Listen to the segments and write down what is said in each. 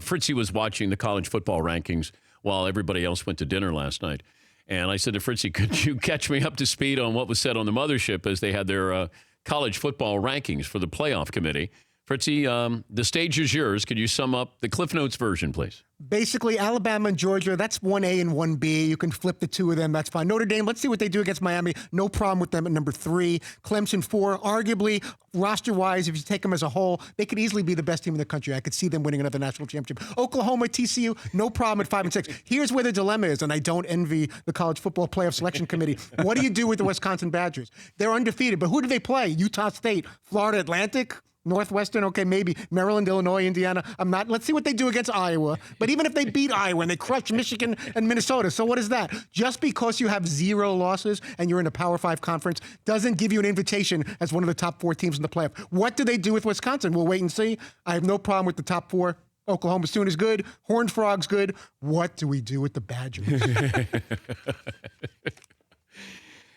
Fritzy was watching the college football rankings while everybody else went to dinner last night. And I said to Fritzy, could you catch me up to speed on what was said on the mothership as they had their college football rankings for the playoff committee? Fritzy, the stage is yours. Could you sum up the Cliff Notes version, please? Basically, Alabama and Georgia, that's 1A and 1B. You can flip the two of them. That's fine. Notre Dame, let's see what they do against Miami. No problem with them at number 3. Clemson 4. Arguably, roster-wise, if you take them as a whole, they could easily be the best team in the country. I could see them winning another national championship. Oklahoma, TCU, no problem at 5 and 6. Here's where the dilemma is, and I don't envy the College Football Playoff Selection Committee. What do you do with the Wisconsin Badgers? They're undefeated, but who do they play? Utah State, Florida Atlantic? Northwestern, okay, maybe. Maryland, Illinois, Indiana. Let's see what they do against Iowa. But even if they beat Iowa and they crush Michigan and Minnesota, so what is that? Just because you have 0 losses and you're in a Power 5 conference doesn't give you an invitation as one of the top 4 teams in the playoff. What do they do with Wisconsin? We'll wait and see. I have no problem with the top 4. Oklahoma Sooners good. Horned Frogs good. What do we do with the Badgers?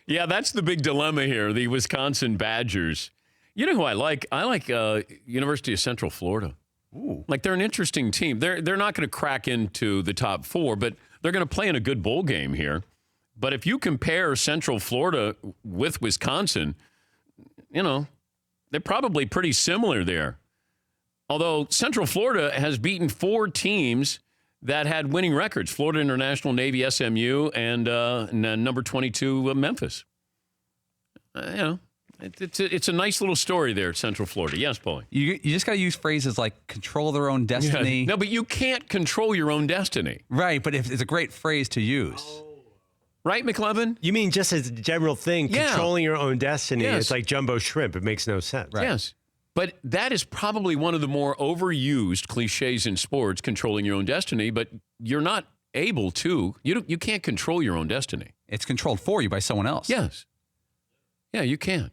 Yeah, that's the big dilemma here, the Wisconsin Badgers. You know who I like? I like University of Central Florida. Ooh. Like, they're an interesting team. They're not going to crack into the top 4, but they're going to play in a good bowl game here. But if you compare Central Florida with Wisconsin, you know, they're probably pretty similar there. Although Central Florida has beaten 4 teams that had winning records: Florida International, Navy, SMU, and number 22, Memphis. You know. It's a nice little story there, Central Florida. Yes, Paulie. You just got to use phrases like control their own destiny. Yeah. No, but you can't control your own destiny. Right, but it's a great phrase to use. Right, McLevin? You mean just as a general thing, controlling your own destiny. Yes. It's like jumbo shrimp. It makes no sense. Right. Yes. But that is probably one of the more overused cliches in sports, controlling your own destiny, but you're not able to. You can't control your own destiny. It's controlled for you by someone else. Yes. Yeah, you can't.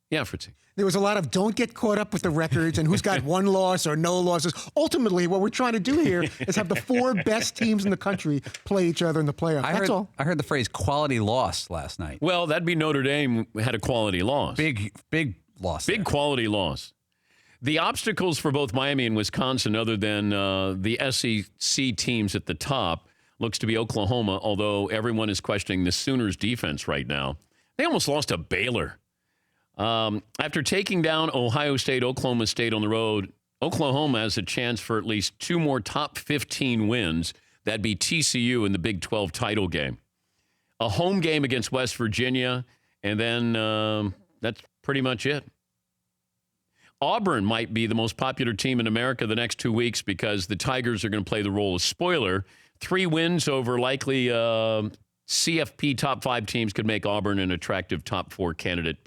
Yeah, Fritzy. There was a lot of don't get caught up with the records and who's got 1 loss or no losses. Ultimately, what we're trying to do here is have the 4 best teams in the country play each other in the playoffs. That's all. I heard the phrase quality loss last night. Well, that'd be Notre Dame had a quality loss. Big loss. Big there. Quality loss. The obstacles for both Miami and Wisconsin, other than the SEC teams at the top, looks to be Oklahoma, although everyone is questioning the Sooners' defense right now. They almost lost to Baylor. After taking down Ohio State, Oklahoma State on the road, Oklahoma has a chance for at least 2 more top 15 wins. That'd be TCU in the Big 12 title game. A home game against West Virginia, and then that's pretty much it. Auburn might be the most popular team in America the next 2 weeks because the Tigers are going to play the role of spoiler. 3 wins over likely CFP top 5 teams could make Auburn an attractive top 4 candidate.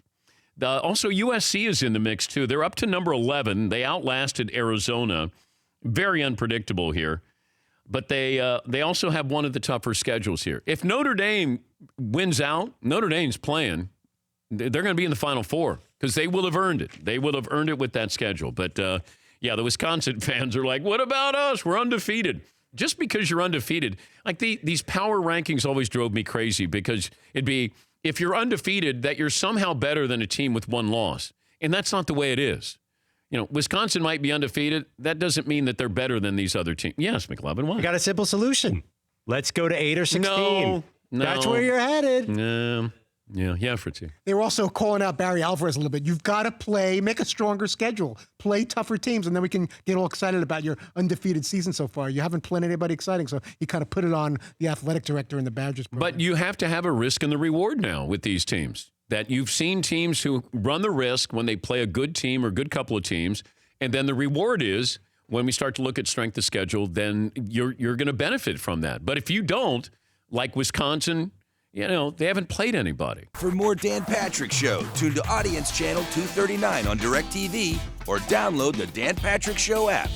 Also, USC is in the mix, too. They're up to number 11. They outlasted Arizona. Very unpredictable here. But they also have one of the tougher schedules here. If Notre Dame wins out, Notre Dame's playing. They're going to be in the Final Four because they will have earned it. They will have earned it with that schedule. But, yeah, the Wisconsin fans are like, what about us? We're undefeated. Just because you're undefeated. Like, these power rankings always drove me crazy because it'd be, if you're undefeated, that you're somehow better than a team with 1 loss. And that's not the way it is. You know, Wisconsin might be undefeated. That doesn't mean that they're better than these other teams. Yes, McLevin, why? I got a simple solution. Let's go to 8 or 16. No. That's where you're headed. Yeah, Fritzy. They were also calling out Barry Alvarez a little bit. You've got to make a stronger schedule, play tougher teams, and then we can get all excited about your undefeated season so far. You haven't played anybody exciting, so you kind of put it on the athletic director in the Badgers program. But you have to have a risk and the reward now with these teams. That you've seen teams who run the risk when they play a good team or a good couple of teams, and then the reward is when we start to look at strength of schedule, then you're going to benefit from that. But if you don't, like Wisconsin, you know, they haven't played anybody. For more Dan Patrick Show, tune to Audience Channel 239 on DirecTV or download the Dan Patrick Show app.